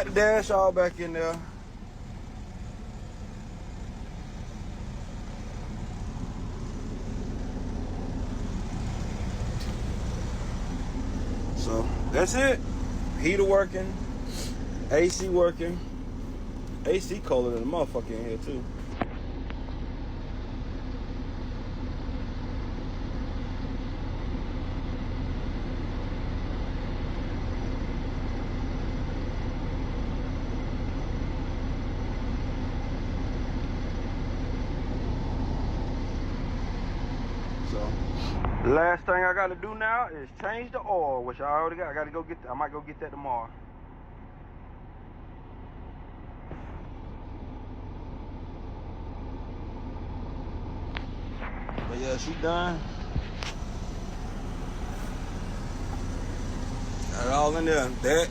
got the dash all back in there. So that's it. Heater working, AC working. AC colder than a motherfucker in here too. The last thing I gotta do now is change the oil, which I already got. I gotta go get that. I might go get that tomorrow. But yeah, she done. Got it all in there. That